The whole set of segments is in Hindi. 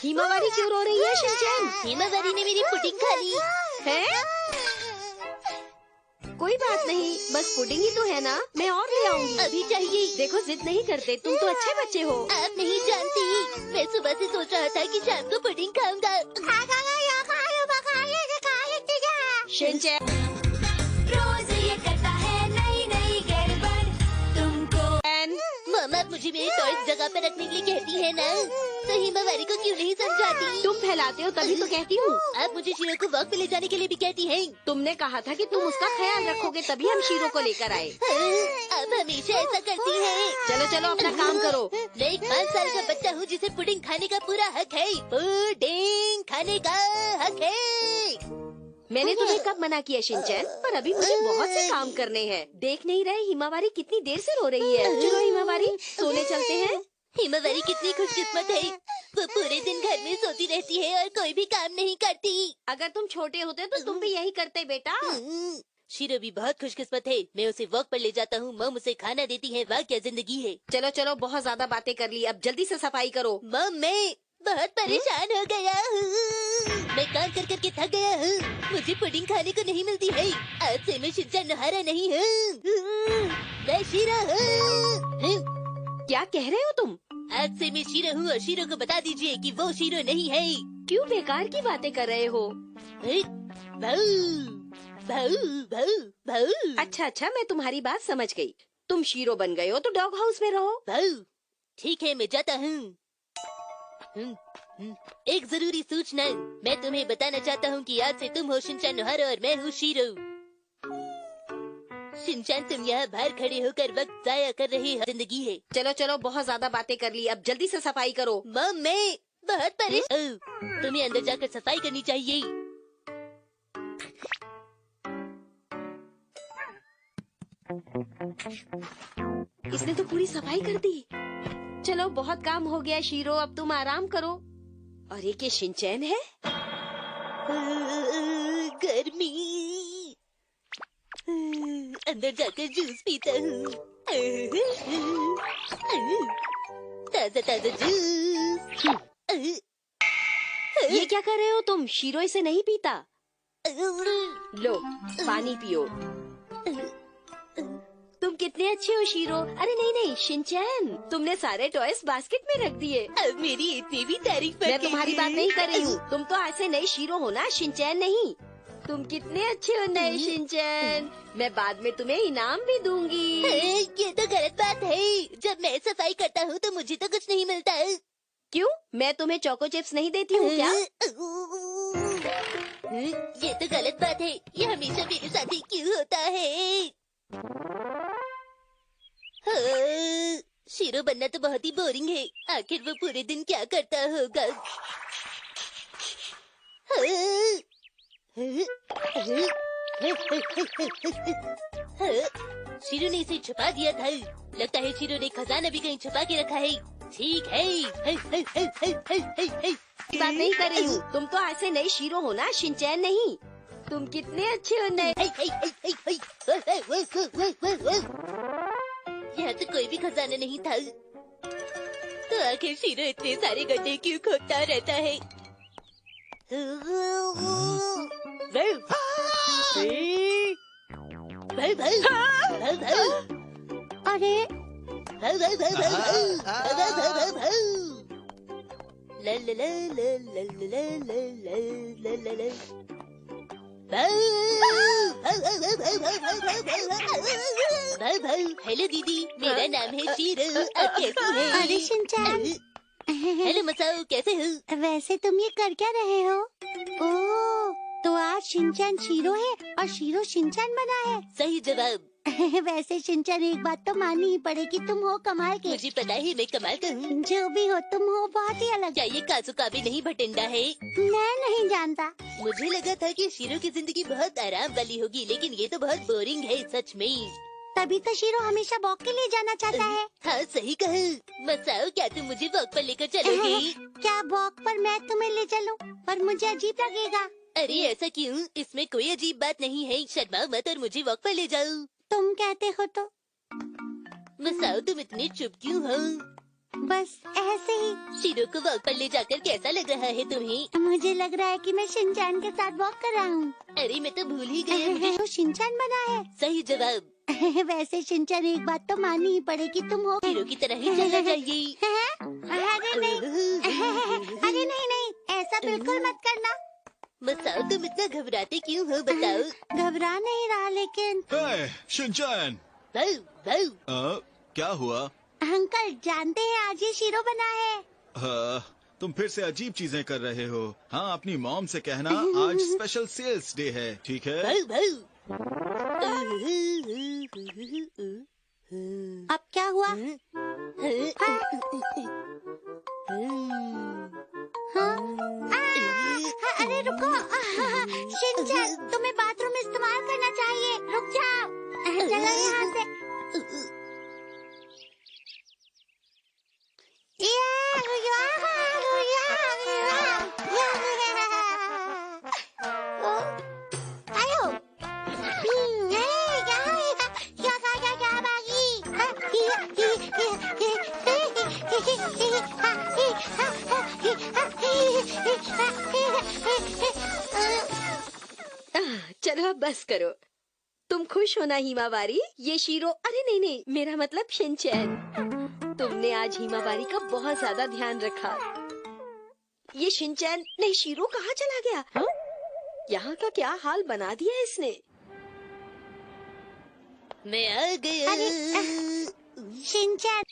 हिमावारी क्यों रो रही है शिनचैन? हिमावारी ने मेरी पुडिंग खा ली है? कोई बात नहीं, बस पुडिंग ही तो है ना, मैं और ले आऊंगी। अभी चाहिए। देखो जिद नहीं करते, तुम तो अच्छे बच्चे हो। आप नहीं जानती, मैं सुबह से सोच रहा था कि शाम को पुडिंग खाऊंगा। शिनचैन रोज ये करता है नई नई गड़बड़ तुमको। मम्मा आप मुझे मेरे टॉयज जगह पर रखने के लिए कहती है ना, तो हिमावारी को क्यों नहीं समझाती? तुम फैलाते हो तभी तो कहती हूँ। आप मुझे शीरो को वॉक पे ले जाने के लिए भी कहती हैं। तुमने कहा था कि तुम उसका ख्याल रखोगे, तभी हम शीरो को लेकर आए। आप हमेशा ऐसा करती हैं। चलो चलो अपना काम करो। मैं एक 5 साल का बच्चा हूँ जिसे पुडिंग खाने का पूरा हक है। पुडिंग खाने का हक है। मैंने तुम्हें कब मना किया शिनचैन? पर अभी मुझे बहुत से काम करने हैं। देख नहीं रहे हिमावारी कितनी देर से रो रही है। चलो हिमावारी सोने चलते हैं। हिमावारी कितनी खुशकिस्मत है, वो पूरे दिन घर में सोती रहती है और कोई भी काम नहीं करती। अगर तुम छोटे होते तो तुम भी यही करते बेटा। शीरो भी बहुत खुशकिस्मत है, मैं उसे वॉक पर ले जाता हूँ, मम उसे खाना देती है, वाह क्या जिंदगी है। चलो चलो बहुत ज्यादा बातें कर ली, अब जल्दी से सफाई करो। मम मैं बहुत परेशान हो गया हूँ, मैं काम कर करके थक गया हूँ, मुझे पुडिंग खाने को नहीं मिलती है। आज से मैं शिनचैन नोहारा नहीं हूँ, मैं शीरो हूँ। क्या कह रहे हो तुम? आज से मैं शीरो हूँ और शीरो को बता दीजिए कि वो शीरो नहीं है। क्यों बेकार की बातें कर रहे हो? भाऊ भाऊ भाऊ भाऊ। अच्छा अच्छा, मैं तुम्हारी बात समझ गई। तुम शीरो बन गए हो तो डॉग हाउस में रहो। भाऊ ठीक है, मैं जाता हूँ। एक जरूरी सूचना, मैं तुम्हें बताना चाहता हूँ कि आज से तुम हो शिनचैन नोहारा और मैं हूँ शीरो। शिनचैन तुम यहाँ बाहर खड़े होकर वक्त जाया कर रहे हो, जिंदगी है। चलो चलो बहुत ज्यादा बातें कर ली, अब जल्दी से सफाई करो। मम मैं बहुत परेशान, तुम्हें अंदर जाकर सफाई करनी चाहिए। इसने तो पूरी सफाई कर दी। चलो बहुत काम हो गया शीरो, अब तुम आराम करो। और ये क्या शिनचैन है? गर्मी, अंदर जाकर जूस पीता हूँ, ताजा ताजा जूस। ये क्या कर रहे हो तुम? शीरो इसे नहीं पीता। लो पानी पियो। तुम कितने अच्छे हो शीरो। अरे नहीं नहीं शिनचैन, तुमने सारे टॉयज बास्केट में रख दिए। अब मेरी इतनी भी तारीफ मत मैं तुम्हारी बात नहीं कर रही कीजिए। हूँ। तुम तो आज से नए शीरो हो ना, शिनचैन नहीं। तुम कितने अच्छे हो नए शिनचैन। मैं बाद में तुम्हें इनाम भी दूंगी। ये तो गलत बात है, जब मैं सफाई करता हूँ तो मुझे तो कुछ नहीं मिलता। क्यों? मैं तुम्हें चोको चिप्स नहीं देती हूँ क्या? ये तो गलत बात है, ये हमेशा मेरे साथ ही क्यों होता है? शीरो बनना तो बहुत ही बोरिंग है, आखिर वो पूरे दिन क्या करता होगा? शीरो ने इसे छुपा दिया था, लगता है शीरो ने खजाना भी कहीं छुपा के रखा है। ठीक है, बात नहीं कर रही हूँ। तुम तो आज से नए शीरो हो ना, शिनचैन नहीं। तुम कितने अच्छे हो नए। यहाँ तो कोई भी खजाना नहीं था, तो आखिर शीरो इतने सारे गड्ढे क्यों खोदता रहता है? अरे हेलो दीदी, मेरा नाम है शीरो, आप कैसी हैं? अरे शिनचैन, हेलो मसाओ, कैसे हो? वैसे तुम ये कर क्या रहे हो? ओह, तो आज शिनचैन शीरो है और शीरो शिनचैन बना है। सही जवाब। वैसे शिनचैन एक बात तो माननी ही पड़ेगी, तुम हो कमाल के। मुझे पता है मैं कमाल का हूँ। जो भी हो तुम हो बहुत ही अलग। क्या ये काजू का भी नहीं भटिंडा है? मैं नहीं जानता। मुझे लगा था कि शीरो की जिंदगी बहुत आराम वाली होगी, लेकिन ये तो बहुत बोरिंग है सच में। तभी तो शीरो हमेशा वॉक के लिए जाना चाहता है। हाँ सही कहा। मसाओ क्या तुम मुझे वॉक पर लेकर चलोगे? क्या वॉक पर मैं तुम्हें ले चलूं? पर मुझे अजीब लगेगा। अरे ऐसा क्यों? इसमें कोई अजीब बात नहीं है, शर्माओ मत और मुझे वॉक पर ले जाओ। तुम कहते हो तो। मसाओ तुम इतने चुप क्यों हो? बस ऐसे ही। शीरो को वॉक पर ले जाकर कैसा लग रहा है तुम्हें? मुझे लग रहा है कि मैं शिनचैन के साथ वॉक कर रहा हूँ। अरे मैं तो भूल ही गई, मुझे तो शिनचैन बना है। सही जवाब। वैसे शिनचैन एक बात तो माननी ही पड़ेगी, तुम हो हीरो की तरह ही चलना चाहिए। अरे नहीं अरे नहीं, ऐसा बिल्कुल मत करना। मसाओ, तुम इतना घबराते क्यों हो बताओ? घबरा नहीं रहा लेकिन हे, शिनचैन। भाऊ भाऊ, क्या हुआ? अंकल जानते हैं आज ये शीरो बना है। तुम फिर से अजीब चीजें कर रहे हो। हाँ, अपनी मॉम से कहना आज स्पेशल सेल्स डे है, ठीक है? भाऊ भाऊ। अब क्या हुआ? अरे रुको, शिनचैन तुम्हें बाथरूम इस्तेमाल करना चाहिए, रुक जाओ। चलो यहाँ से। चलो अब बस करो। तुम खुश हो ना हिमावारी? ये शीरो, अरे नहीं, मेरा मतलब शिनचैन। तुमने आज हिमावारी का बहुत ज्यादा ध्यान रखा। ये शिनचैन नहीं, शीरो कहाँ चला गया? हाँ? यहाँ का क्या हाल बना दिया इसने। मैं आ गया। शिनचैन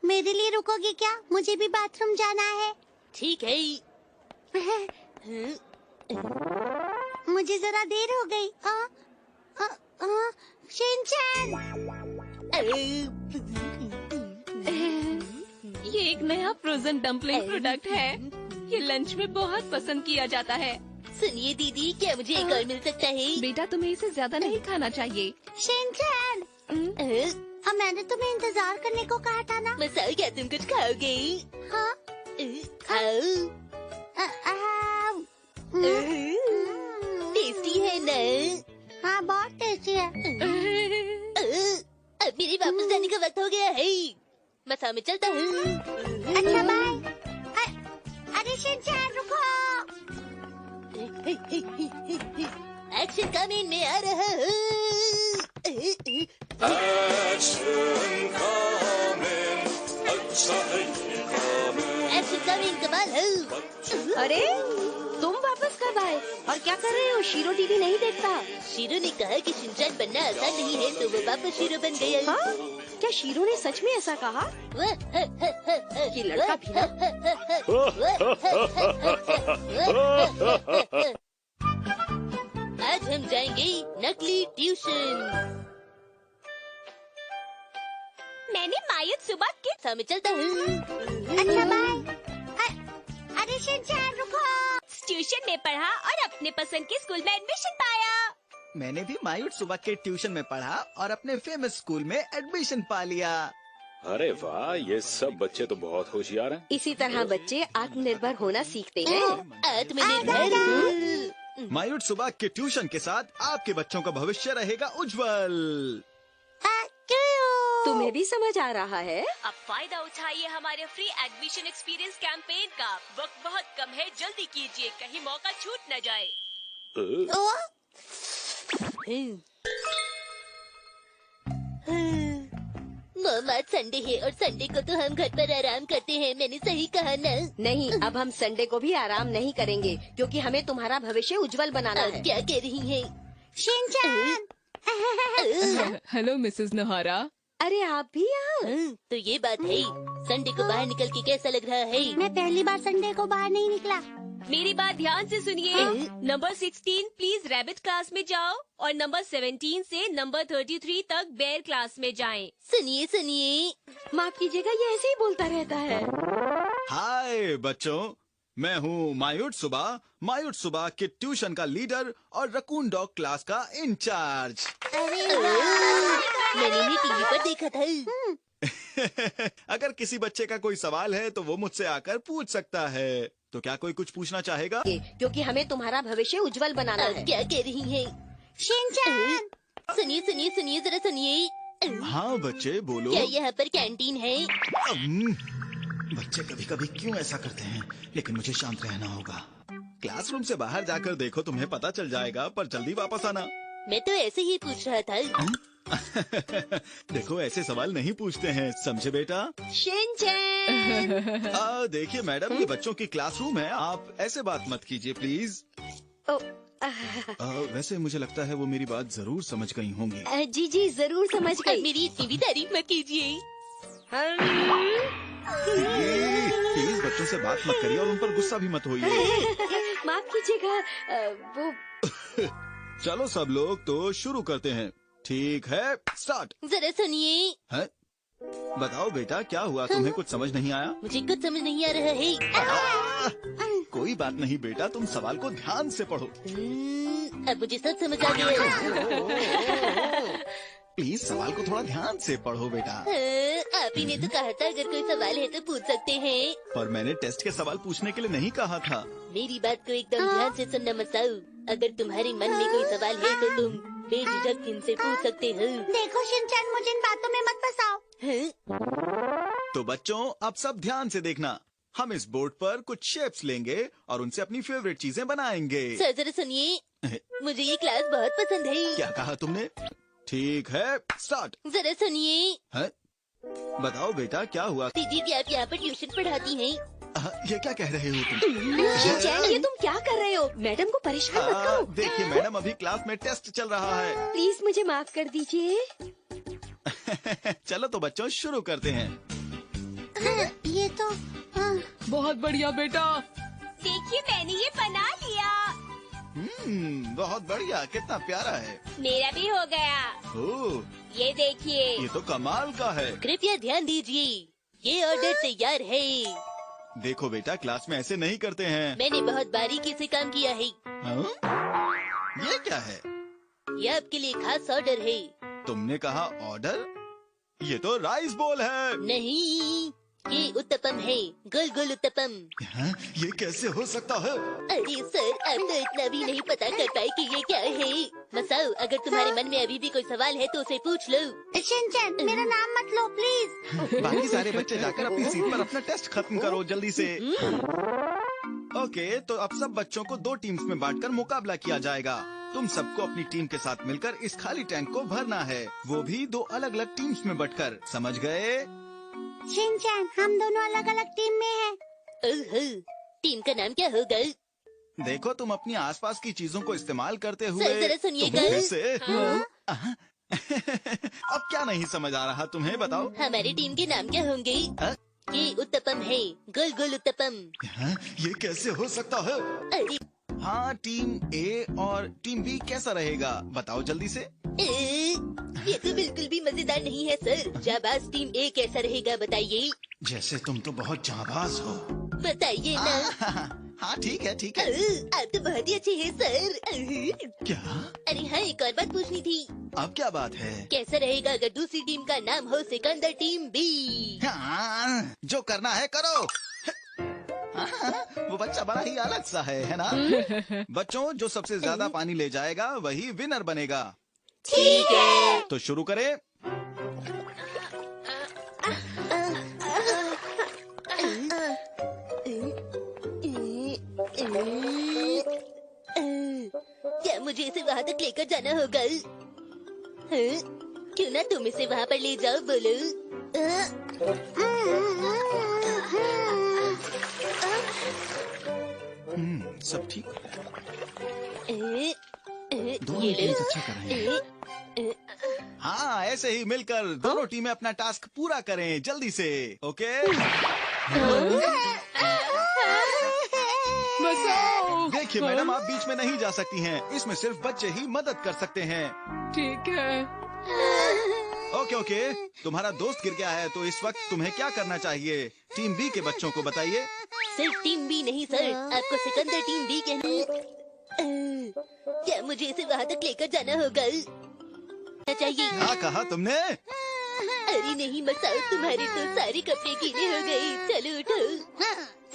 मेरे लिए रुकोगी क्या? मुझे भी बाथरूम जाना है। ठीक है। मुझे जरा देर हो गई। शिनचैन, ये एक नया फ्रोजन डम्पलिंग प्रोडक्ट है। ये लंच में बहुत पसंद किया जाता है। सुनिए दीदी, क्या मुझे एक और मिल सकता है? बेटा, तुम्हें इसे ज्यादा नहीं खाना चाहिए। शिनचैन, मैंने तुम्हें इंतजार करने को कहा था ना। मसाओ, क्या तुम कुछ खाओगे? हाँ, खाओ। टेस्टी है ना? हाँ बहुत टेस्टी है। अब मेरे वापस जाने का वक्त हो गया है। मसाओ, मैं चलता हूँ। अच्छा बाय। अरे शिनचैन रुको। एक्शन कमिंग, में आ रहा हूँ। एक्शन कमिंग, कमाल हो। अरे तुम वापस कब आए और क्या कर रहे हो? शीरो टीवी नहीं देखता। शीरो ने कहा कि शिनचैन बनना आसान नहीं है, तो वो वापस शीरो बन गया। हाँ? क्या शीरो ने सच में ऐसा कहा? ये लड़का भी ना। आज हम जाएंगे नकली ट्यूशन। मैंने मायूत सुबह के सामने चलता हूँ। अच्छा बाय। अरे शिनचैन रुको। ट्यूशन में पढ़ा और अपने पसंद के स्कूल में एडमिशन पाया। मैंने भी मायूट सुबह के ट्यूशन में पढ़ा और अपने फेमस स्कूल में एडमिशन पा लिया। अरे वाह, ये सब बच्चे तो बहुत होशियार हैं। इसी तरह बच्चे आत्मनिर्भर होना सीखते हैं। आत्मनिर्भर। मायूट सुबह के ट्यूशन के साथ आपके बच्चों का भविष्य रहेगा उज्जवल। तुम्हें भी समझ आ रहा है? अब फायदा उठाइए हमारे फ्री एडमिशन एक्सपीरियंस कैंपेन का। वक्त बहुत कम है, जल्दी कीजिए, कहीं मौका छूट न जाए। मम्मा, आज संडे है और संडे को तो हम घर पर आराम करते हैं। मैंने सही कहा ना? नहीं, अब हम संडे को भी आराम नहीं करेंगे क्योंकि हमें तुम्हारा भविष्य उज्जवल बनाना अब है। क्या कह रही है? शिनचैन। Hello Mrs Nohara. अरे आप भी यहाँ? तो ये बात है। संडे को बाहर निकल के कैसा लग रहा है? मैं पहली बार संडे को बाहर नहीं निकला। मेरी बात ध्यान से सुनिए। नंबर 16 प्लीज रैबिट क्लास में जाओ और नंबर 17 से नंबर 33 तक बेयर क्लास में जाएं। सुनिए। माफ कीजिएगा, ये ऐसे ही बोलता रहता है। हाय बच्चों, मैं हूँ मायूट सुबह के ट्यूशन का लीडर और रकून डॉग क्लास का इंचार्ज। मैंने इन्हें टीवी पर देखा था। अगर किसी बच्चे का कोई सवाल है तो वो मुझसे आकर पूछ सकता है। तो क्या कोई कुछ पूछना चाहेगा? क्योंकि हमें तुम्हारा भविष्य उज्जवल बनाना अब है। क्या कह रही है? शिनचैन। सुनिए, जरा सुनिए। हाँ बच्चे बोलो। क्या यहाँ पर कैंटीन है? बच्चे कभी कभी क्यों ऐसा करते हैं, लेकिन मुझे शांत रहना होगा। क्लासरूम से बाहर जाकर देखो, तुम्हें पता चल जाएगा, पर जल्दी वापस आना। मैं तो ऐसे ही पूछ रहा था। देखो ऐसे सवाल नहीं पूछते हैं, समझे बेटा? शिनचैन। देखिए मैडम, ये बच्चों की क्लासरूम है, आप ऐसे बात मत कीजिए प्लीज। ओ, वैसे मुझे लगता है वो मेरी बात जरूर समझ गई होंगी। जी जी जरूर समझ अब गई। मेरी इतनी भी तारीफ मत कीजिए। प्लीज बच्चों से बात मत करिए और उन पर गुस्सा भी मत होइए। माफ कीजिएगा, वो चलो सब लोग तो शुरू करते हैं। ठीक है, स्टार्ट। जरा सुनिए। है? बताओ बेटा क्या हुआ, तुम्हें कुछ समझ नहीं आया? मुझे कुछ समझ नहीं आ रहा है। कोई बात नहीं बेटा, तुम सवाल को ध्यान से पढ़ो। अब मुझे सब समझ आ गया। प्लीज सवाल को थोड़ा ध्यान से पढ़ो बेटा। आप ही ने तो कहा था अगर कोई सवाल है तो पूछ सकते हैं। पर मैंने टेस्ट के सवाल पूछने के लिए नहीं कहा था। मेरी बात को एकदम ध्यान से सुनना मसाऊ। अगर तुम्हारे मन में कोई सवाल है तो तुम बेझिझक इनसे पूछ सकते हो। देखो शिनचैन, मुझे इन बातों में मत फंसाओ। तो बच्चों अब सब ध्यान से देखना। हम इस बोर्ड पर कुछ शेप्स लेंगे और उनसे अपनी फेवरेट चीजें बनाएंगे। सर जरा सुनिए, मुझे ये क्लास बहुत पसंद है। क्या कहा तुमने? ठीक है, स्टार्ट। जरा सुनिए। है? बताओ बेटा क्या हुआ? दीदी आप यहाँ पर ट्यूशन पढ़ाती हैं? ये क्या कह रहे हो तुम? शिनचैन, ये तुम क्या कर रहे हो? मैडम को परेशान मत करो। देखिए मैडम, अभी क्लास में टेस्ट चल रहा है। प्लीज मुझे माफ कर दीजिए। चलो तो बच्चों शुरू करते हैं। ये तो बहुत बढ़िया बेटा। देखिए मैंने ये बना लिया। बहुत बढ़िया, कितना प्यारा है। मेरा भी हो गया। ओह, ये देखिए। ये तो कमाल का है। कृपया ध्यान दीजिए, ये ऑर्डर तैयार है। देखो बेटा, क्लास में ऐसे नहीं करते हैं। मैंने बहुत बारीकी से काम किया है। हाँ? ये क्या है? ये आपके लिए खास ऑर्डर है। तुमने कहा ऑर्डर? ये तो राइस बोल है। नहीं, ये उत्तपम है, गोल गोल उत्तपम। हाँ? ये कैसे हो सकता है? अरे सर, आप तो इतना भी नहीं पता कर पाए कि ये क्या है। मसाऊ, अगर तुम्हारे मन में अभी भी कोई सवाल है तो उसे पूछ लो। शिनचैन, मेरा नाम मत लो प्लीज। बाकी सारे बच्चे जाकर अपनी सीट पर अपना टेस्ट खत्म करो जल्दी से। ओके, तो अब सब बच्चों को 2 टीम्स में बांटकर मुकाबला किया जाएगा। तुम सबको अपनी टीम के साथ मिलकर इस खाली टैंक को भरना है, वो भी 2 अलग अलग टीम्स में बंटकर। समझ गए? शिनचैन, हम दोनों अलग अलग टीम में हैं। ओहो, टीम का नाम क्या होगा? देखो तुम अपनी आसपास की चीजों को इस्तेमाल करते हुए सर, जरा सुनिएगा। तुम फिर से अब क्या नहीं समझ आ रहा तुम्हें, बताओ। हमारी टीम के नाम क्या होंगे? हाँ? ये उत्तपम है, गोल गोल उत्तपम। हाँ? ये कैसे हो सकता है? अरे हाँ, टीम ए और टीम बी कैसा रहेगा, बताओ जल्दी से। ये तो बिल्कुल भी मजेदार नहीं है सर। जाबाज टीम ए कैसा रहेगा बताइए? जैसे तुम तो बहुत जाबाज हो। बताइए ना। हाँ ठीक है ठीक है। आप तो बहुत ही अच्छे हैं सर। क्या? अरे हाँ, एक और बात पूछनी थी। अब क्या बात है? कैसा रहेगा अगर दूसरी टीम का नाम हो सिकंदर टीम बी? हाँ, जो करना है करो। हाँ, वो बच्चा बड़ा ही अलग सा है ना? बच्चों, जो सबसे ज्यादा पानी ले जाएगा वही विनर बनेगा। ठीक है। तो शुरू करें। क्या मुझे इसे वहाँ तक लेकर जाना होगा? हाँ? क्यों ना तुम इसे वहाँ पर ले जाओ, बोलो। सब ठीक। दोनों ये टीम लो। अच्छा कर रहे हैं। हाँ, ऐसे ही मिलकर दोनों टीमें अपना टास्क पूरा करें जल्दी से। ओके? देखिए मैडम, आप बीच में नहीं जा सकती हैं। इसमें सिर्फ बच्चे ही मदद कर सकते हैं। ठीक है। ओके ओके, तुम्हारा दोस्त गिर गया है तो इस वक्त तुम्हें क्या करना चाहिए? टीम बी के बच्चों को बताइए। सिर्फ टीम बी नहीं सर, आपको सिकंदर टीम बी कहना। क्या मुझे इसे वहाँ तक लेकर जाना होगा? चाहिए। क्या कहा तुमने? अरे नहीं मसाओ, तुम्हारे तो सारे कपड़े गीले हो गए। चलो उठो।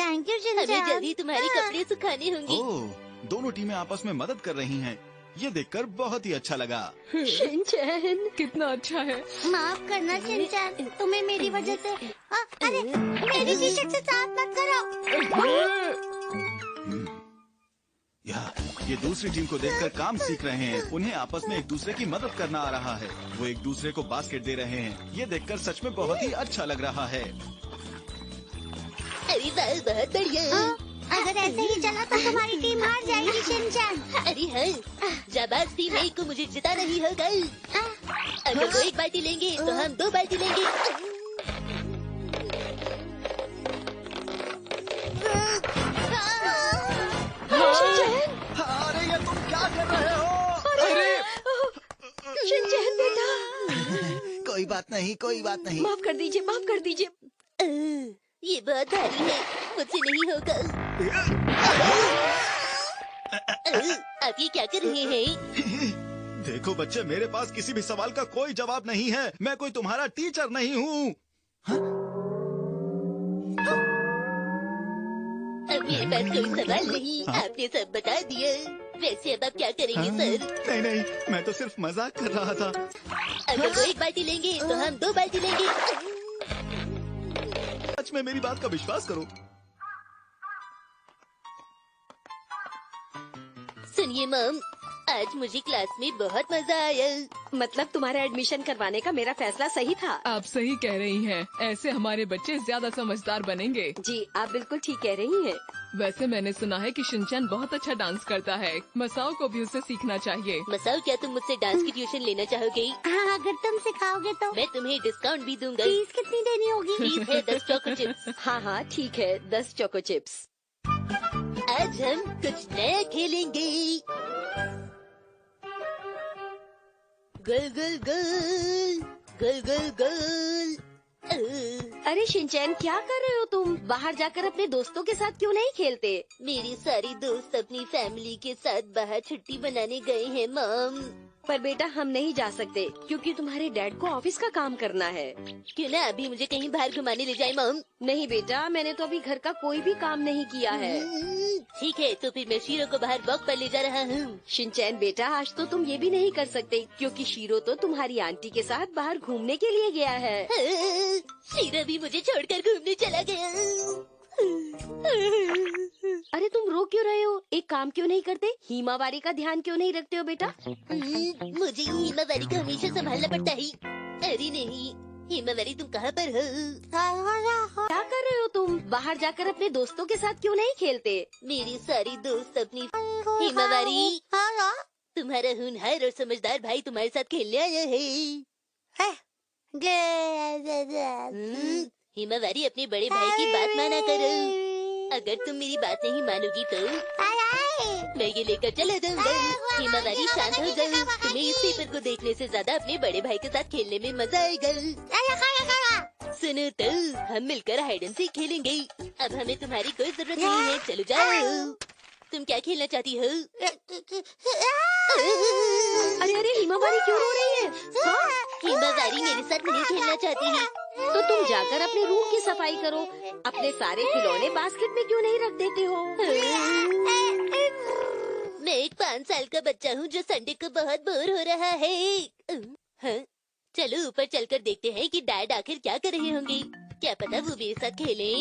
थैंक यू हमें शिनचैन। जल्दी तुम्हारे कपड़े सुखाने होंगे। ओह, दोनों टीमें आपस में मदद कर रही हैं। ये देखकर बहुत ही अच्छा लगा। शिनचैन, कितना अच्छा है। माफ करना शिनचैन, तुम्हें मेरी वजह से अरे मेरी टी शर्ट से साथ मत करो। ये दूसरी टीम को देखकर काम सीख रहे हैं। उन्हें आपस में एक दूसरे की मदद करना आ रहा है। वो एक दूसरे को बास्केट दे रहे हैं। ये देखकर सच में बहुत ही अच्छा लग रहा है। अरे वाह, बहुत बढ़िया। अगर ऐसे ही चला तो तुम्हारी टीम हार जाएगी शिनचैन। अरे हाँ, जाबाज टीम एक को मुझे जिताना ही होगा। अगर वो एक बाल्टी लेंगे तो हम 2 बाल्टी लेंगे। अरे ये तुम क्या कर रहे हो? अरे शिनचैन बेटा, कोई बात नहीं, कोई बात नहीं। माफ कर दीजिए, माफ कर दीजिए। ये बहुत भारी है, मुझसे नहीं होगा। आप ये क्या कर रहे हैं? देखो बच्चे, मेरे पास किसी भी सवाल का कोई जवाब नहीं है। मैं कोई तुम्हारा टीचर नहीं हूँ। अब मेरे पास कोई सवाल नहीं, आपने सब बता दिया। वैसे अब आप क्या करेंगे सर? नहीं नहीं, मैं तो सिर्फ मजाक कर रहा था। अगर वो एक बाल्टी लेंगे तो हम 2 बाल्टी लेंगे। सच में मेरी बात का विश्वास करो। सुनिए मम, आज मुझे क्लास में बहुत मजा आया। मतलब तुम्हारा एडमिशन करवाने का मेरा फैसला सही था। आप सही कह रही हैं। ऐसे हमारे बच्चे ज्यादा समझदार बनेंगे। जी, आप बिल्कुल ठीक कह रही हैं। वैसे मैंने सुना है कि शिनचैन बहुत अच्छा डांस करता है। मसाओ को भी उससे सीखना चाहिए। मसाओ, क्या तुम मुझसे डांस की ट्यूशन लेना चाहोगे? हाँ, अगर तुम सिखाओगे तो। मैं तुम्हें डिस्काउंट भी दूंगा। फीस कितनी देनी होगी? फीस है 10 चोको चिप्स। हाँ हाँ ठीक है, 10 चोको चिप्स। आज हम कुछ नया खेलेंगे। गोल गोल गोल, गोल गोल गोल। अरे शिनचैन, क्या कर रहे हो तुम? बाहर जाकर अपने दोस्तों के साथ क्यों नहीं खेलते? मेरी सारी दोस्त अपनी फैमिली के साथ बाहर छुट्टी बनाने गए हैं मॉम। पर बेटा, हम नहीं जा सकते क्योंकि तुम्हारे डैड को ऑफिस का काम करना है। क्यों ना अभी मुझे कहीं बाहर घुमाने ले जाए मॉम? नहीं बेटा, मैंने तो अभी घर का कोई भी काम नहीं किया है। ठीक है, तो फिर मैं शीरो को बाहर वॉक पर ले जा रहा हूँ। शिनचैन बेटा, आज तो तुम ये भी नहीं कर सकते क्योंकि शीरो तो तुम्हारी आंटी के साथ बाहर घूमने के लिए गया है। शीरो भी मुझे छोड़कर घूमने चला गया। अरे तुम रो क्यों रहे हो? एक काम क्यों नहीं करते? हिमावारी का ध्यान क्यों नहीं रखते हो बेटा? मुझे हिमावारी को हमेशा संभालना पड़ता है। अरे नहीं, हिमावारी तुम कहाँ पर हो? क्या कर रहे हो तुम? बाहर जाकर अपने दोस्तों के साथ क्यों नहीं खेलते? मेरी सारी दोस्त अपनी हिमावारी, तुम्हारा होनहार और समझदार भाई तुम्हारे साथ खेलने आया है। हिमावारी, अपने बड़े भाई की बात माना करो। अगर तुम मेरी बात नहीं मानोगी तो मैं ये लेकर चला जाऊंगा। हिमावारी, शांत हो जाओ। तुम्हें इस पेपर को देखने से ज्यादा अपने बड़े भाई के साथ खेलने में मजा आएगा। सुनो तो, हम मिलकर हाइड एंड सीक खेलेंगे। अब हमें तुम्हारी कोई जरूरत नहीं है, चलो जाओ। तुम क्या खेलना चाहती हो? अरे अरे, हिमावारी क्यों रो रही है? हाँ? हिमावारी मेरे साथ नहीं खेलना चाहती है। तो तुम जाकर अपने रूम की सफाई करो। अपने सारे खिलौने बास्केट में क्यों नहीं रख देते हो? मैं एक 5 साल का बच्चा हूँ जो संडे को बहुत बोर हो रहा है। हाँ? चलो ऊपर चलकर देखते हैं कि डैड आखिर क्या कर रहे होंगे। क्या पता वो मेरे साथ खेलें।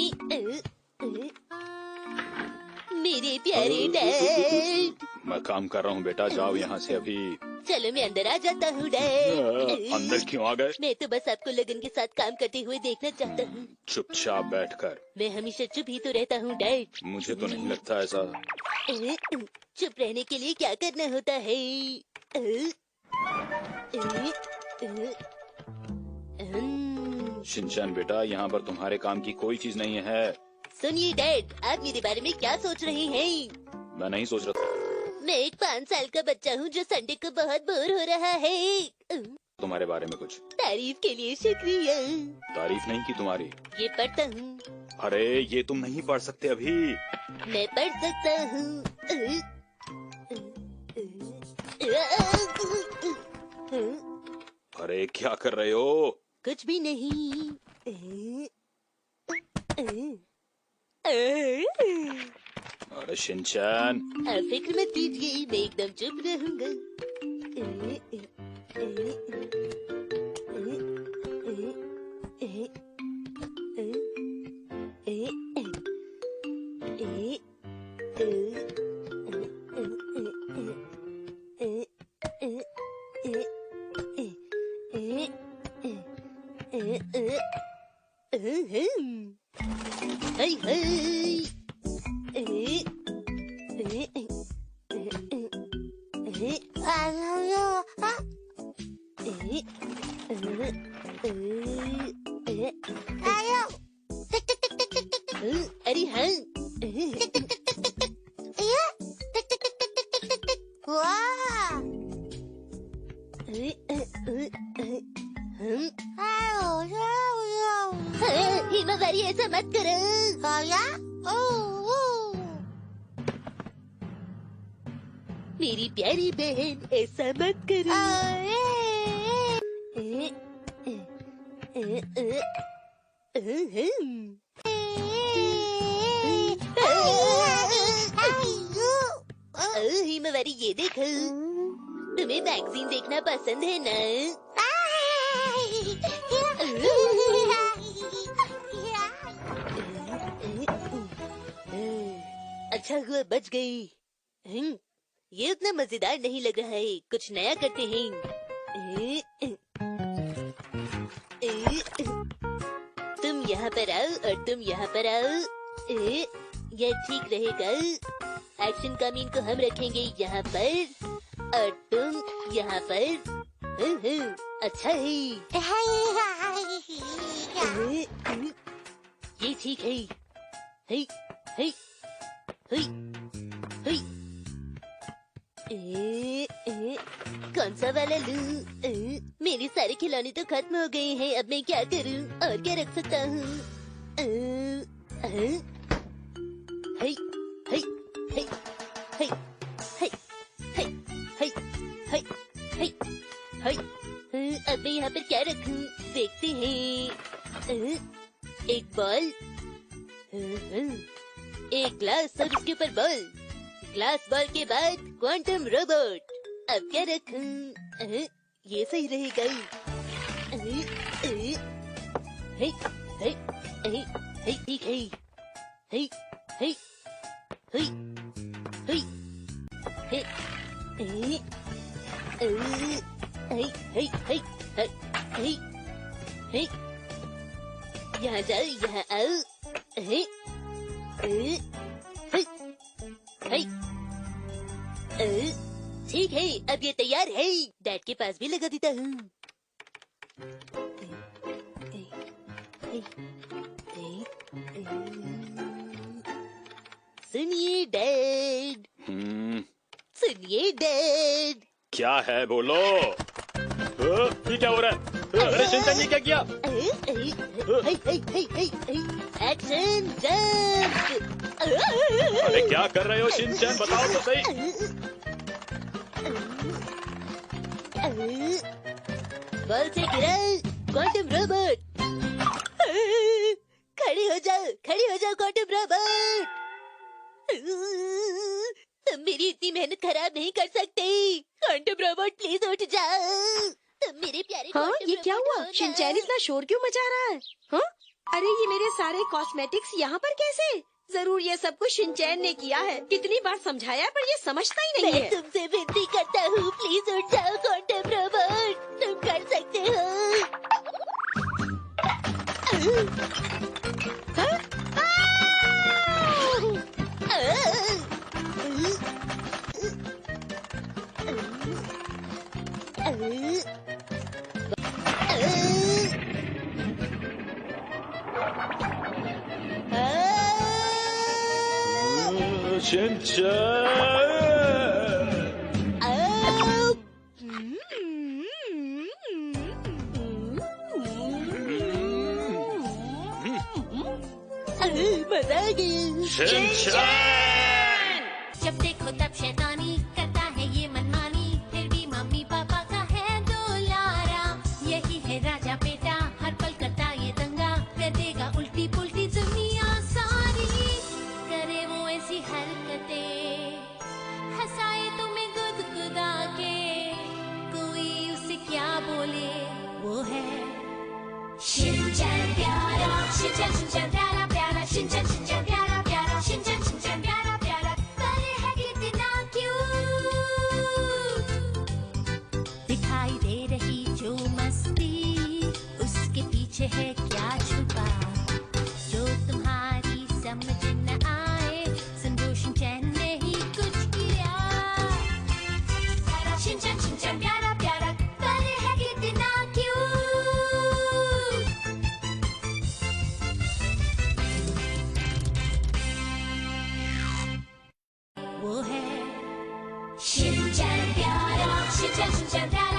मेरे प्यारे डैड। मैं काम कर रहा हूँ बेटा, जाओ यहाँ से अभी। चलो मैं अंदर आ जाता हूँ डैड। अंदर क्यों आ गए? मैं तो बस आपको लगन के साथ काम करते हुए देखना चाहता हूँ। चुपचाप बैठकर। मैं हमेशा चुप ही तो रहता हूँ डैड। मुझे तो नहीं लगता ऐसा। चुप रहने के लिए क्या करना होता है? शिनचैन बेटा, यहाँ पर तुम्हारे काम की कोई चीज नहीं है। सुनिए डैड, आप मेरे बारे में क्या सोच रहे हैं? मैं नहीं सोच रहा। मैं एक 5 साल का बच्चा हूँ जो संडे को बहुत बोर हो रहा है। तुम्हारे बारे में कुछ तारीफ के लिए शुक्रिया। तारीफ नहीं की तुम्हारी। ये पढ़ता हूँ। अरे ये तुम नहीं पढ़ सकते अभी। मैं पढ़ सकता हूँ। अरे क्या कर रहे हो? कुछ भी नहीं। अरे शिनचैन, आप फिक्र मत कीजिए, मैं एकदम चुप रहूंगा। हाय हाय। अरे हाँ। हिमावारी ऐसा मत करो। मेरी प्यारी बहन ऐसा मत करो। हिमावारी ये देखो, तुम्हें मैगजीन देखना पसंद है ना? अच्छा हुआ बच गई। ये उतना मजेदार नहीं लग रहा है, कुछ नया करते हैं। तुम यहाँ पर आओ और तुम यहाँ पर आओ। यह ठीक रहेगा। एक्शन का मीन को हम रखेंगे यहाँ पर और तुम यहाँ पर। अच्छा है, ये ठीक है। है, है, है, है। कौन सा वाला लूं? मेरे सारे खिलौने तो खत्म हो गए हैं, अब मैं क्या करूं? और क्या रख सकता हूँ? है, है, है, है, है, है, है, है, है, है। अब मैं यहाँ पर क्या रखूं? देखते हैं। एक बॉल, एक ग्लास और उसके ऊपर बॉल, ग्लास बॉल के बाद क्वांटम रोबोट। अब क्या रखूं? ये सही रहेगा। ठीक है। यहाँ जाओ, यहाँ आओ। ठीक है, अब ये तैयार है। डैड के पास भी लगा देता हूँ। सुनिए डैड, सुनिए डैड। क्या है बोलो? ये क्या हो रहा है? अरे शिनचैन, ये क्या किया? Action jump. अरे क्या कर रहे हो शिनचैन, बताओ तो सही। बॉल से गिरा क्वांटम रोबोट। खड़ी हो जाओ क्वांटम रोबोट। तुम मेरी इतनी मेहनत खराब नहीं कर सकते। क्वांटम रोबोट प्लीज उठ जाओ। तुम मेरे प्यारे हाँ, क्वांटम ये क्या रोबोट हुआ? हो ना। शिनचैन इतना शोर क्यों मचा रहा है? हाँ? अरे ये मेरे सारे कॉस्मेटिक्स यहाँ पर कैसे? जरूर ये सब कुछ शिनचैन ने किया है। कितनी बार समझाया पर ये समझता ही नहीं मैं है। तुमसे विनती करता हूँ, प्लीज उठ जाओ क्वांटम रोबोट। तुम कर सकते हो। मजा आ गई। जब देखो तब शैतानी करता है ये मनमानी, फिर भी मम्मी पापा का है दुलारा। यही है राजा बेटा, हर पल करता ये दंगा, कर देगा उल्टी पुल्टी दुनिया सारी। करे वो ऐसी हरकत शिनचैन प्यारा शिनचैन प्यारा प्यारा शिनचैन प्यारा प्यारा शिनचैन प्यारा प्यारा पर है कितना क्यूट दिखाई दे रही जो मस्ती उसके पीछे है क्या छुपा जो तुम्हारी समझ न आए समझो शिनचैन ने ही कुछ किया शिनचैन प्यारा प्यारा पर है कितना क्यूट वो है शिनचैन प्यारा शिनचैन प्यारा